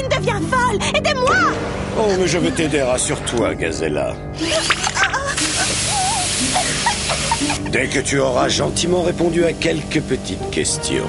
Justine devient folle. Aidez-moi! Oh, mais je vais t'aider, rassure-toi, Gazella. Dès que tu auras gentiment répondu à quelques petites questions.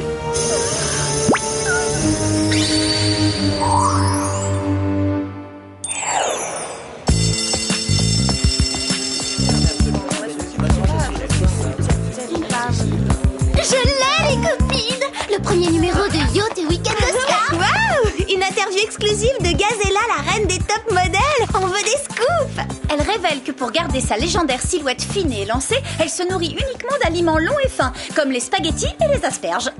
Je l'ai, les copines! Le premier numéro de Yacht et Week-end Oscar! Waouh! Une interview exclusive de Gazella, la reine des top modèles. On veut des scoops. Elle révèle que pour garder sa légendaire silhouette fine et élancée, elle se nourrit uniquement d'aliments longs et fins, comme les spaghettis et les asperges.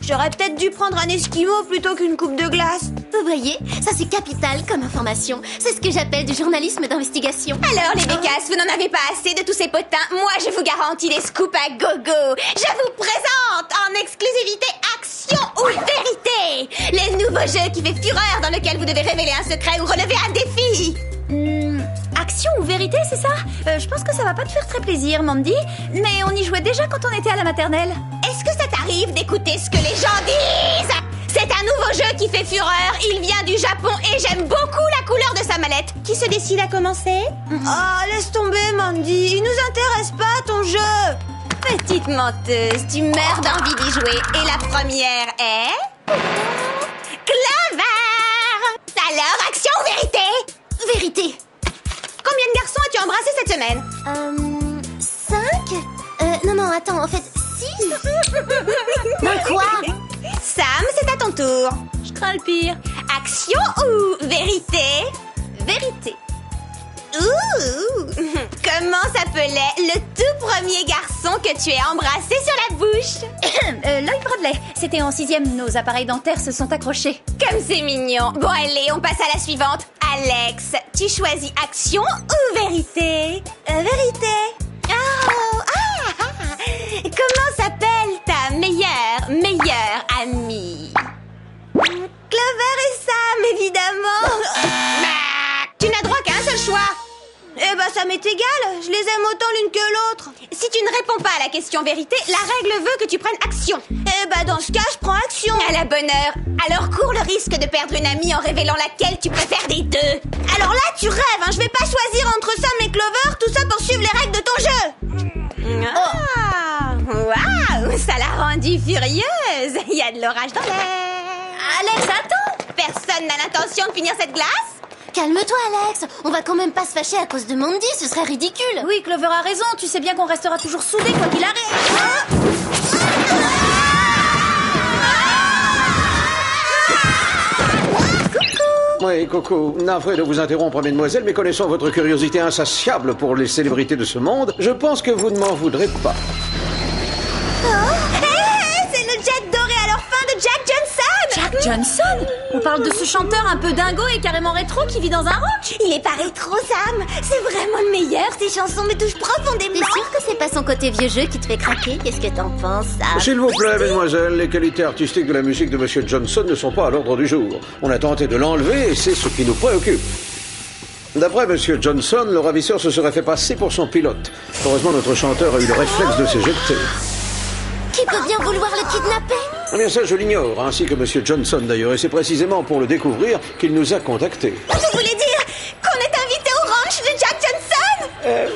J'aurais peut-être dû prendre un esquimau plutôt qu'une coupe de glace. Vous voyez, ça c'est capital comme information. C'est ce que j'appelle du journalisme d'investigation. Alors, les bécasses, vous n'en avez pas assez de tous ces potins. Moi, je vous garantis des scoops à gogo. Je vous présente en exclusivité Action ou Vérité, le nouveau jeu qui fait fureur dans lequel vous devez révéler un secret ou relever un défi. Action ou vérité, c'est ça? Je pense que ça va pas te faire très plaisir, Mandy. Mais on y jouait déjà quand on était à la maternelle. Est-ce que ça t'arrive d'écouter ce que les gens disent? C'est un nouveau jeu qui fait fureur. Il vient du Japon et j'aime beaucoup la couleur de sa mallette. Qui se décide à commencer? Oh, laisse tomber, Mandy. Il nous intéresse pas, ton jeu. Petite menteuse, tu meurs d'envie d'y jouer. Et la première est... Clover! Alors, action ou vérité? Vérité! Combien de garçons as-tu embrassé cette semaine? 5? Non, attends, en fait, 6? Mais quoi? Sam, c'est à ton tour. Je crains le pire. Action ou vérité? Vérité. Ouh! Comment s'appelait le tout premier garçon que tu as embrassé sur la bouche? Lloyd Bradley. C'était en 6e, nos appareils dentaires se sont accrochés. Comme c'est mignon. Bon, allez, on passe à la suivante. Alex, tu choisis action ou vérité? Vérité. Oh, comment s'appelle ta meilleure amie? Clover et Sam, évidemment. Tu n'as droit qu'à un seul choix. Eh ben, ça m'est égal. Je les aime autant l'une que l'autre. Si tu ne réponds pas à la question vérité, la règle veut que tu prennes action. Eh ben, dans ce cas, je prends action. À la bonne heure. Alors cours le risque de perdre une amie en révélant laquelle tu préfères des deux. Alors là, tu rêves, hein. Je vais pas choisir entre Sam et Clover, tout ça pour suivre les règles de ton jeu. Ah, waouh, ça l'a rendue furieuse. Il y a de l'orage dans l'air. Alex, attends! Personne n'a l'intention de finir cette glace? Calme-toi, Alex. On va quand même pas se fâcher à cause de Mandy, ce serait ridicule. Oui, Clover a raison. Tu sais bien qu'on restera toujours soudés quoi qu'il arrive. Oui, Coco, navré de vous interrompre, mesdemoiselles, mais connaissant votre curiosité insatiable pour les célébrités de ce monde, je pense que vous ne m'en voudrez pas. C'est le jet doré à leur fin de Jack Johnson! Jack Johnson? On parle de ce chanteur un peu dingo et carrément rétro qui vit dans un rock? Il est pas rétro, Sam. C'est vraiment le meilleur. Ses chansons me touchent profondément. T'es sûr que c'est pas son côté vieux jeu qui te fait craquer? Qu'est-ce que t'en penses, Sam? S'il vous plaît, mesdemoiselles, les qualités artistiques de la musique de Monsieur Johnson ne sont pas à l'ordre du jour. On a tenté de l'enlever et c'est ce qui nous préoccupe. D'après Monsieur Johnson, le ravisseur se serait fait passer pour son pilote. Heureusement, notre chanteur a eu le réflexe de s'éjecter. Qui peut bien vouloir le kidnapper? Eh bien ça, je l'ignore, ainsi que Monsieur Johnson d'ailleurs, et c'est précisément pour le découvrir qu'il nous a contactés. Vous voulez dire qu'on est invité au ranch de Jack Johnson?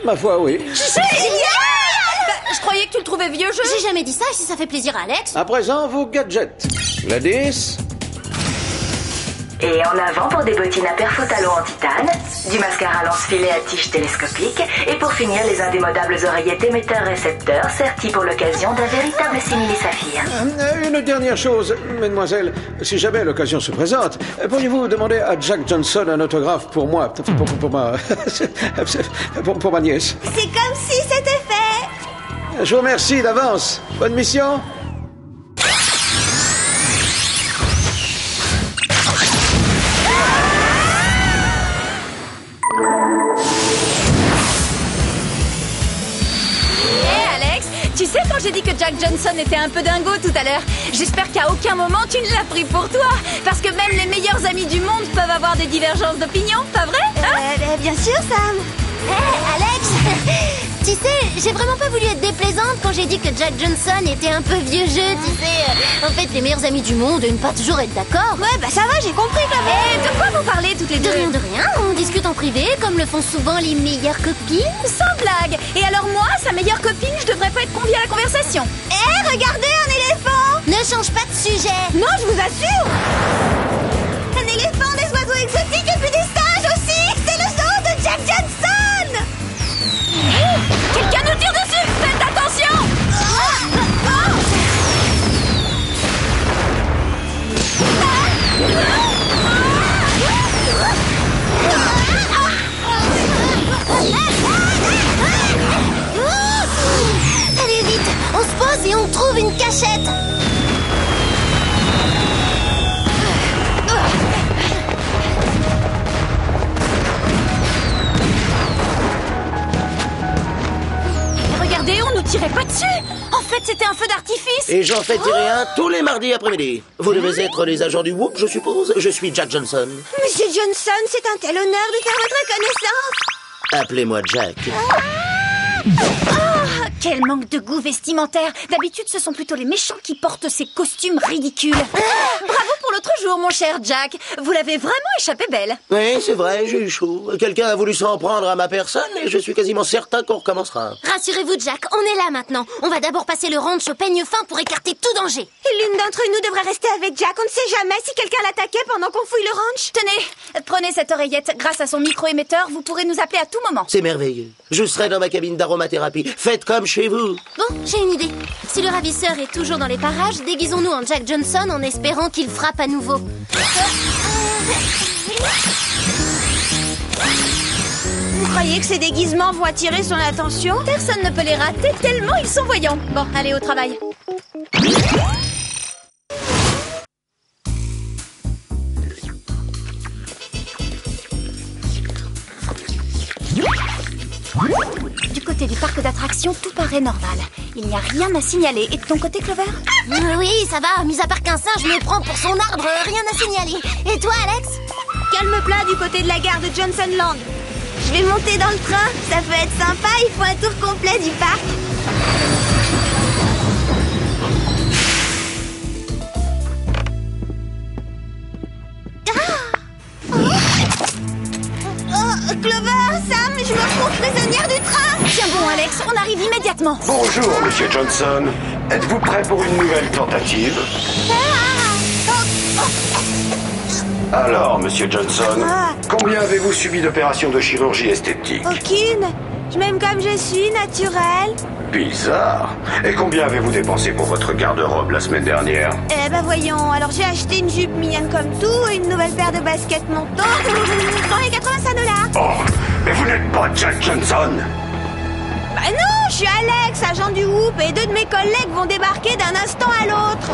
Ma foi, oui. Je croyais que tu le trouvais vieux jeu. J'ai jamais dit ça, et si ça fait plaisir à Alex. À présent, vos gadgets. Gladys. Et en avant pour des bottines à perfo talons en titane, du mascara lance-filet à tige télescopique, et pour finir, les indémodables oreillettes émetteurs-récepteurs, sertis pour l'occasion d'un véritable simili-saphir. Une dernière chose, mesdemoiselles, si jamais l'occasion se présente, pourriez-vous demander à Jack Johnson un autographe pour moi, pour ma nièce? C'est comme si c'était fait. Je vous remercie d'avance. Bonne mission. Tu sais quand j'ai dit que Jack Johnson était un peu dingo tout à l'heure, j'espère qu'à aucun moment tu ne l'as pris pour toi. Parce que même les meilleurs amis du monde peuvent avoir des divergences d'opinion, pas vrai hein? Bien sûr, Sam. Hé, Alex. Tu Tu sais, j'ai vraiment pas voulu être déplaisante quand j'ai dit que Jack Johnson était un peu vieux jeu, tu sais. En fait, les meilleurs amis du monde, ne pas toujours être d'accord. Ouais, bah ça va, j'ai compris, Clover. Et de quoi vous parlez toutes les De deux? rien, on discute en privé, comme le font souvent les meilleures copines. Sans blague. Et alors moi, sa meilleure copine, je devrais pas être conviée à la conversation. Hé, regardez, un éléphant! Ne change pas de sujet. Non, je vous assure! Un éléphant, des oiseaux exotiques et puis des singes aussi! C'est le zoo de Jack Johnson! Quelqu'un nous tire dessus. Faites attention. Allez vite, on se pose et on trouve une cachette. Regardez, on nous tirait pas dessus. En fait, c'était un feu d'artifice. Et j'en fais tirer un tous les mardis après-midi. Vous devez être les agents du Whoop, je suppose. Je suis Jack Johnson. Monsieur Johnson, c'est un tel honneur de faire votre connaissance! Appelez-moi Jack. Quel manque de goût vestimentaire. D'habitude, ce sont plutôt les méchants qui portent ces costumes ridicules. Bravo pour l'autre jour, mon cher Jack. Vous l'avez vraiment échappé belle. Oui, c'est vrai, j'ai eu chaud. Quelqu'un a voulu s'en prendre à ma personne et je suis quasiment certain qu'on recommencera. Rassurez-vous, Jack, on est là maintenant. On va d'abord passer le ranch au peigne fin pour écarter tout danger. Et l'une d'entre nous devrait rester avec Jack. On ne sait jamais si quelqu'un l'attaquait pendant qu'on fouille le ranch. Tenez, prenez cette oreillette. Grâce à son micro-émetteur, vous pourrez nous appeler à tout moment. C'est merveilleux. Je serai dans ma cabine d'aromathérapie. Faites comme chez vous. Bon, j'ai une idée. Si le ravisseur est toujours dans les parages, déguisons-nous en Jack Johnson en espérant qu'il frappe à nouveau. Vous croyez que ces déguisements vont attirer son attention? Personne ne peut les rater tellement ils sont voyants. Bon, allez au travail. Du côté du parc d'attractions, tout paraît normal. Il n'y a rien à signaler. Et de ton côté, Clover? Oui, ça va. Mis à part qu'un singe me prend pour son arbre, rien à signaler. Et toi, Alex? Calme plat du côté de la gare de Johnsonland. Je vais monter dans le train. Ça peut être sympa. Il faut un tour complet du parc. Clover, Sam, je me retrouve prisonnière du train. Tiens bon, Alex, on arrive immédiatement. Bonjour, Monsieur Johnson. Êtes-vous prêt pour une nouvelle tentative? Alors, Monsieur Johnson, combien avez-vous subi d'opérations de chirurgie esthétique? Aucune. Je m'aime comme je suis, naturelle. Bizarre. Et combien avez-vous dépensé pour votre garde-robe la semaine dernière? Eh ben voyons, alors j'ai acheté une jupe mignonne comme tout et une nouvelle paire de baskets manteau dans les 85 $. Oh, mais vous n'êtes pas Jack Johnson! Bah non, je suis Alex, agent du Whoop, et 2 de mes collègues vont débarquer d'un instant à l'autre.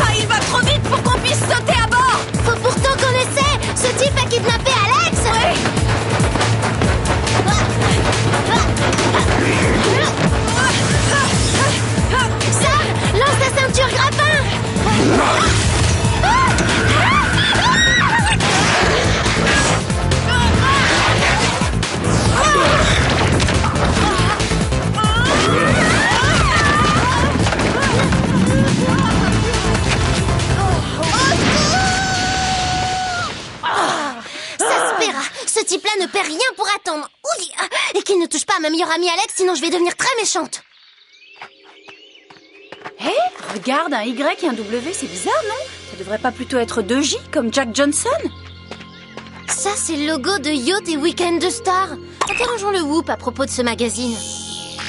Ah, il va trop vite pour qu'on puisse sauter à bord. Faut pourtant qu'on essaie. Ce type a kidnappé Alex. Ouais. Sam, lance ta ceinture grappin. Ce type-là ne paie rien pour attendre. Ouli. Et qu'il ne touche pas à ma meilleure amie Alex, sinon je vais devenir très méchante. Hé, regarde, un Y et un W, c'est bizarre, non? Ça devrait pas plutôt être 2 J, comme Jack Johnson? Ça, c'est le logo de Yacht et Weekend Star. Interrogeons le Whoop à propos de ce magazine.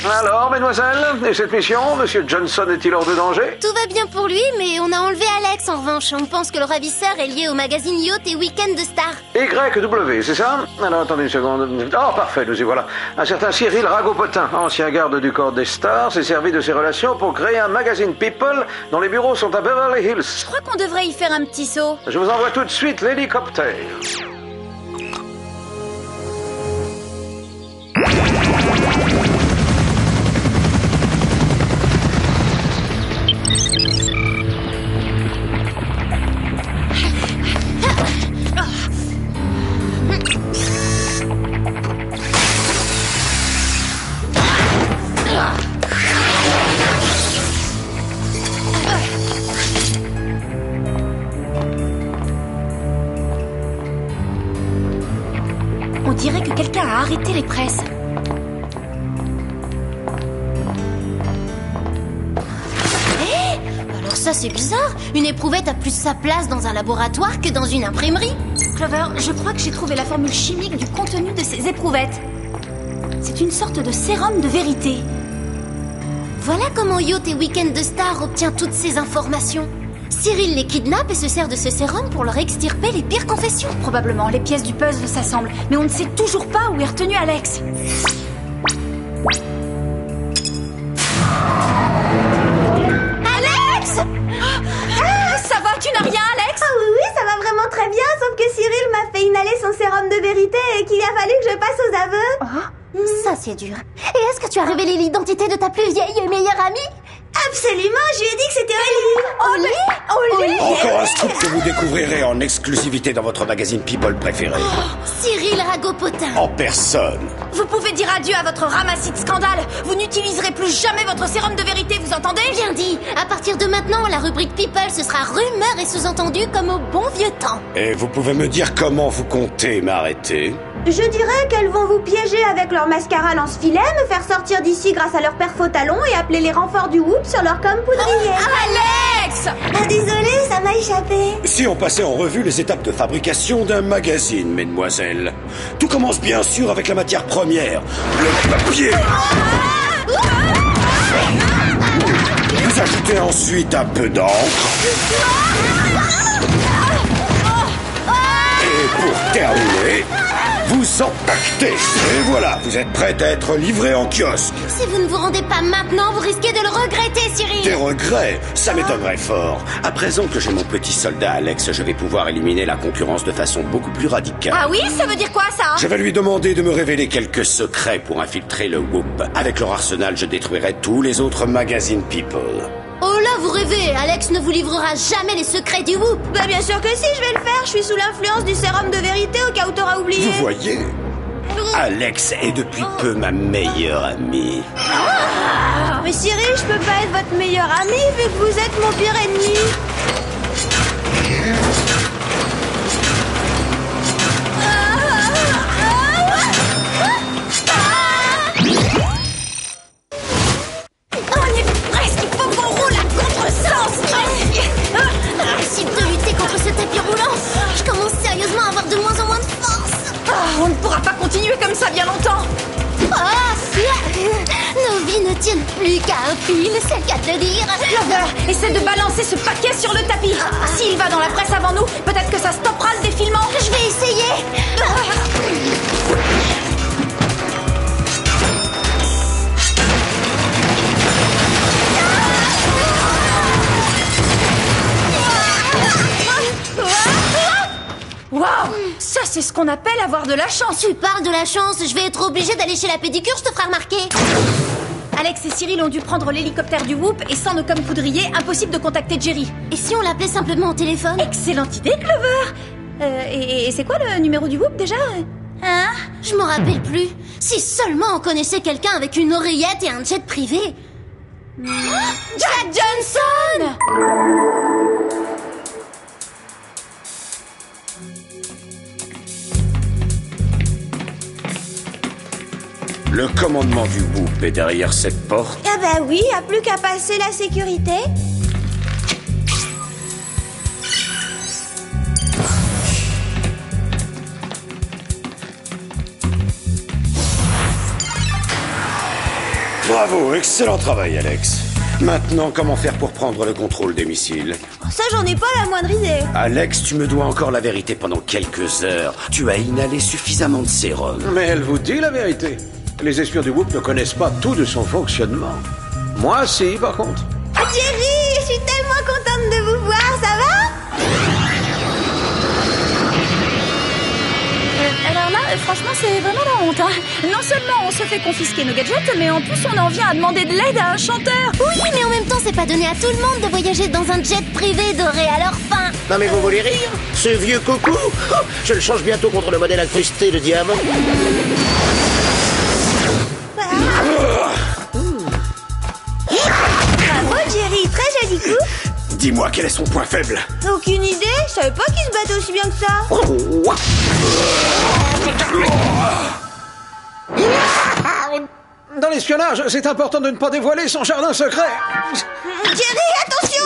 Alors, mesdemoiselles, et cette mission, Monsieur Johnson est-il hors de danger? Tout va bien pour lui, mais on a enlevé Alex en revanche. On pense que le ravisseur est lié au magazine Yacht et Weekend Star. YW, c'est ça? Alors, attendez une seconde. Oh, parfait, nous y voilà. Un certain Cyril Ragopotin, ancien garde du corps des stars, s'est servi de ses relations pour créer un magazine People dont les bureaux sont à Beverly Hills. Je crois qu'on devrait y faire un petit saut. Je vous envoie tout de suite l'hélicoptère. quelqu'un a arrêté les presses. Alors ça, c'est bizarre. Une éprouvette a plus sa place dans un laboratoire que dans une imprimerie. Clover, je crois que j'ai trouvé la formule chimique du contenu de ces éprouvettes. C'est une sorte de sérum de vérité. Voilà comment Yacht et Weekend de Star obtient toutes ces informations. Cyril les kidnappe et se sert de ce sérum pour leur extirper les pires confessions. Probablement, les pièces du puzzle s'assemblent. Mais on ne sait toujours pas où est retenu Alex. Alex! Ça va, tu n'as rien, Alex? Ah oui, ça va vraiment très bien, sauf que Cyril m'a fait inhaler son sérum de vérité et qu'il a fallu que je passe aux aveux. Ça, c'est dur. Et est-ce que tu as révélé l'identité de ta plus vieille et meilleure amie? Absolument, je lui ai dit que c'était Oli. Encore un scoop que vous découvrirez en exclusivité dans votre magazine People préféré. Cyril Ragopotin. En personne. Vous pouvez dire adieu à votre ramassis de scandale. Vous n'utiliserez plus jamais votre sérum de vérité, vous entendez? Bien dit. À partir de maintenant, la rubrique People, ce sera rumeurs et sous-entendus comme au bon vieux temps. Et vous pouvez me dire comment vous comptez m'arrêter? Je dirais qu'elles vont vous piéger avec leur mascara lance-filet, me faire sortir d'ici grâce à leur perf au talon et appeler les renforts du Whoop sur leur com poudrier. Alex! Ah, désolée, ça m'a échappé. Si on passait en revue les étapes de fabrication d'un magazine, mesdemoiselles. Tout commence bien sûr avec la matière première, le papier. Vous ajoutez ensuite un peu d'encre. Et pour terminer, vous empaquetez. Et voilà, vous êtes prête à être livré en kiosque. Si vous ne vous rendez pas maintenant, vous risquez de le regretter, Cyril. Des regrets? Ça m'étonnerait fort. À présent que j'ai mon petit soldat Alex, je vais pouvoir éliminer la concurrence de façon beaucoup plus radicale. Ah oui, ça veut dire quoi, ça? Je vais lui demander de me révéler quelques secrets pour infiltrer le Whoop. Avec leur arsenal, je détruirai tous les autres magazines People. Oh là, vous rêvez. Alex ne vous livrera jamais les secrets du Whoop. Bah bien sûr que si, je vais le faire. Je suis sous l'influence du sérum de vérité au cas où t'auras oublié. Vous voyez? Alex est depuis peu ma meilleure amie. Mais Cyril, je peux pas être votre meilleur ami vu que vous êtes mon pire ennemi. On y est presque, il faut qu'on roule à contresens. Arrête de lutter contre ce tapis roulant. Je commence sérieusement à avoir de moins en moins de force. On ne pourra pas continuer comme ça bien longtemps. Nos vies ne tiennent plus qu'à un fil, c'est le cas de le dire. Clover, essaie de balancer ce paquet sur le tapis. S'il va dans la presse avant nous, peut-être que ça stoppera le défilement. Je vais essayer. Waouh, ça c'est ce qu'on appelle avoir de la chance. Tu parles de la chance, je vais être obligée d'aller chez la pédicure, je te ferai remarquer. Alex et Cyril ont dû prendre l'hélicoptère du Whoop et sans nos coms poudriers, impossible de contacter Jerry. Et si on l'appelait simplement au téléphone? Excellente idée, Clover. Et c'est quoi le numéro du Whoop déjà? Hein? Je m'en rappelle plus. Si seulement on connaissait quelqu'un avec une oreillette et un jet privé. Jack Johnson! Le commandement du Whoop est derrière cette porte. Ah bah oui, y a plus qu'à passer la sécurité. Bravo, excellent travail, Alex. Maintenant, comment faire pour prendre le contrôle des missiles? Ça, j'en ai pas la moindre idée. Alex, tu me dois encore la vérité pendant quelques heures. Tu as inhalé suffisamment de sérum. Mais elle vous dit la vérité. Les espions du Whoop ne connaissent pas tout de son fonctionnement. Moi, si, par contre. Ah, Jerry, je suis tellement contente de vous voir, ça va? Alors là, franchement, c'est vraiment la honte. Hein. Non seulement on se fait confisquer nos gadgets, mais en plus on en vient à demander de l'aide à un chanteur. Oui, mais en même temps, c'est pas donné à tout le monde de voyager dans un jet privé doré à leur fin. Non mais vous voulez rire? Ce vieux coucou, je le change bientôt contre le modèle incrusté de diamant. Bravo, Jerry, très joli coup. Dis-moi quel est son point faible. Aucune idée, je savais pas qu'il se battait aussi bien que ça. Dans l'espionnage, c'est important de ne pas dévoiler son jardin secret. Jerry, attention!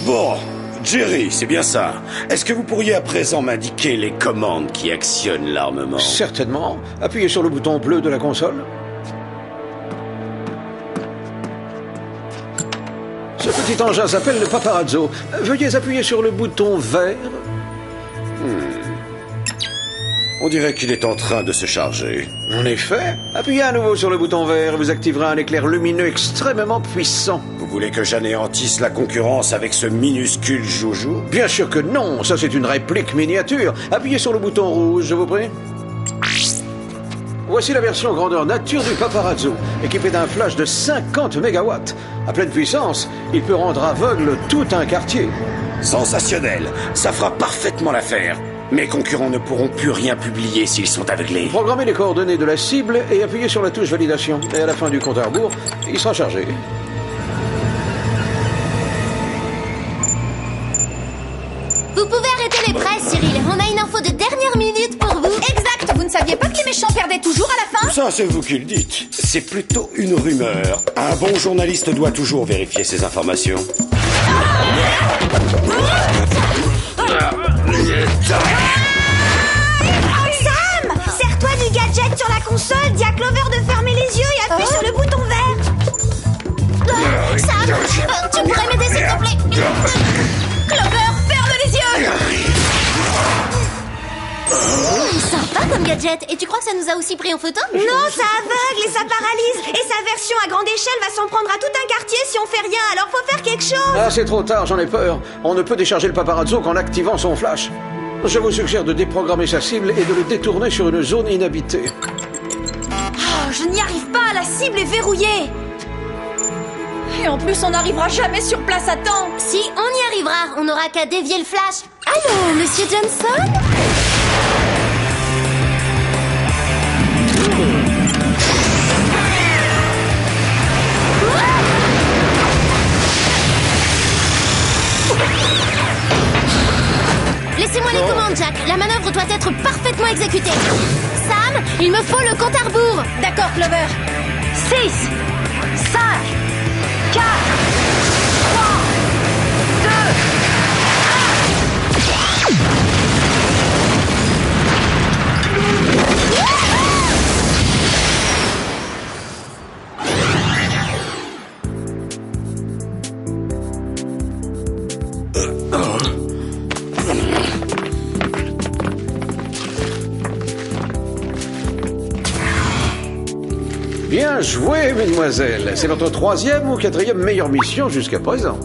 Bon, Jerry, c'est bien ça. Est-ce que vous pourriez à présent m'indiquer les commandes qui actionnent l'armement? Certainement. Appuyez sur le bouton bleu de la console. Ce petit engin s'appelle le paparazzo. Veuillez appuyer sur le bouton vert. On dirait qu'il est en train de se charger. En effet, appuyez à nouveau sur le bouton vert et vous activerez un éclair lumineux extrêmement puissant. Vous voulez que j'anéantisse la concurrence avec ce minuscule joujou? Bien sûr que non, ça c'est une réplique miniature. Appuyez sur le bouton rouge, je vous prie. Voici la version grandeur nature du paparazzo, équipé d'un flash de 50 mégawatts. À pleine puissance, il peut rendre aveugle tout un quartier. Sensationnel, ça fera parfaitement l'affaire. Mes concurrents ne pourront plus rien publier s'ils sont aveuglés. Programmez les coordonnées de la cible et appuyez sur la touche validation. Et à la fin du compte à rebours, il sera chargé. Vous pouvez arrêter les presses, Cyril. On a une info de dernière minute pour vous. Exact. Vous ne saviez pas que les méchants perdaient toujours à la fin? Ça, c'est vous qui le dites. C'est plutôt une rumeur. Un bon journaliste doit toujours vérifier ses informations. Sam! Serre-toi du gadget sur la console, dis à Clover de fermer les yeux et appuie sur le bouton vert. Sam, tu pourrais m'aider s'il te plaît? Clover, ferme les yeux! Sympa comme gadget. Et tu crois que ça nous a aussi pris en photo? Non, ça aveugle et ça paralyse. Et sa version à grande échelle va s'en prendre à tout un quartier si on fait rien. Alors faut faire quelque chose. Ah, c'est trop tard, j'en ai peur. On ne peut décharger le paparazzo qu'en activant son flash. Je vous suggère de déprogrammer sa cible et de le détourner sur une zone inhabitée. Oh, je n'y arrive pas, la cible est verrouillée. Et en plus, on n'arrivera jamais sur place à temps. Si, on y arrivera. On n'aura qu'à dévier le flash. Allô, Monsieur Johnson? Laissez-moi les commandes, Jack. La manœuvre doit être parfaitement exécutée. Sam, il me faut le compte à rebours. D'accord, Clover. 6, 5, 4, 3, 2, 1. Bien joué, mesdemoiselles. C'est votre 3e ou 4e meilleure mission jusqu'à présent.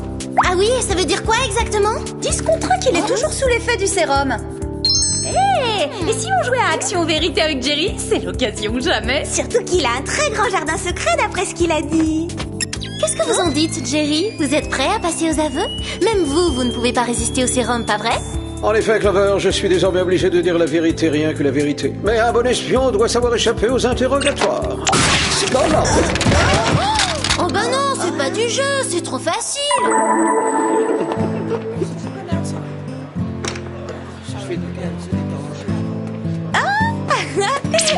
Ah oui, ça veut dire quoi exactement? Dis ce contrat qu'il est toujours sous l'effet du sérum. Et si on jouait à Action ou Vérité avec Jerry? C'est l'occasion jamais. Surtout qu'il a un très grand jardin secret d'après ce qu'il a dit. Qu'est-ce que vous en dites, Jerry? Vous êtes prêt à passer aux aveux? Même vous ne pouvez pas résister au sérum, pas vrai? En effet, Clover, je suis désormais obligé de dire la vérité, rien que la vérité. Mais un bon espion doit savoir échapper aux interrogatoires. C'est pas là. Oh bah non, c'est pas du jeu, c'est trop facile.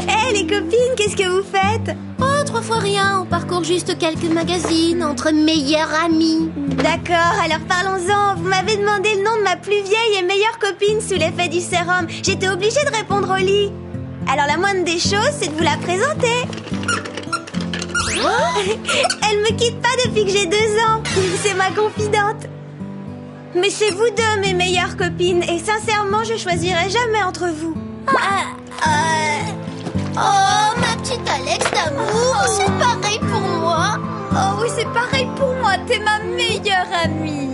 Hé, les copines, qu'est-ce que vous faites? Oh, 3 fois rien, on parcourt juste quelques magazines entre meilleurs amis. D'accord, alors parlons-en. Vous m'avez demandé le nom de ma plus vieille et meilleure copine sous l'effet du sérum. J'étais obligée de répondre au lit. Alors la moindre des choses, c'est de vous la présenter. Elle me quitte pas depuis que j'ai 2 ans. C'est ma confidente. Mais c'est vous deux mes meilleures copines. Et sincèrement, je choisirai jamais entre vous. Oh, ma petite Alex d'amour, c'est pareil pour moi. Oh oui, c'est pareil pour moi, t'es ma meilleure amie.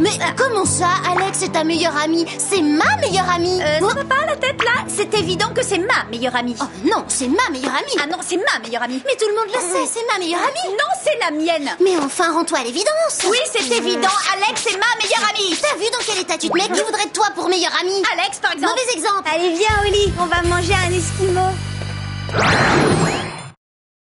Mais comment ça, Alex est ta meilleure amie? C'est ma meilleure amie. Ça va pas la tête là? C'est évident que c'est ma meilleure amie. Oh non, c'est ma meilleure amie. Ah non, c'est ma meilleure amie. Mais tout le monde le sait, c'est ma meilleure amie. Non, c'est la mienne. Mais enfin, rends-toi à l'évidence. Oui, c'est évident, Alex est ma meilleure amie. T'as vu dans quel état tu te mets? Qui voudrait de toi pour meilleure amie? Alex, par exemple. Mauvais exemple. Allez, viens au lit, on va manger un esquimau.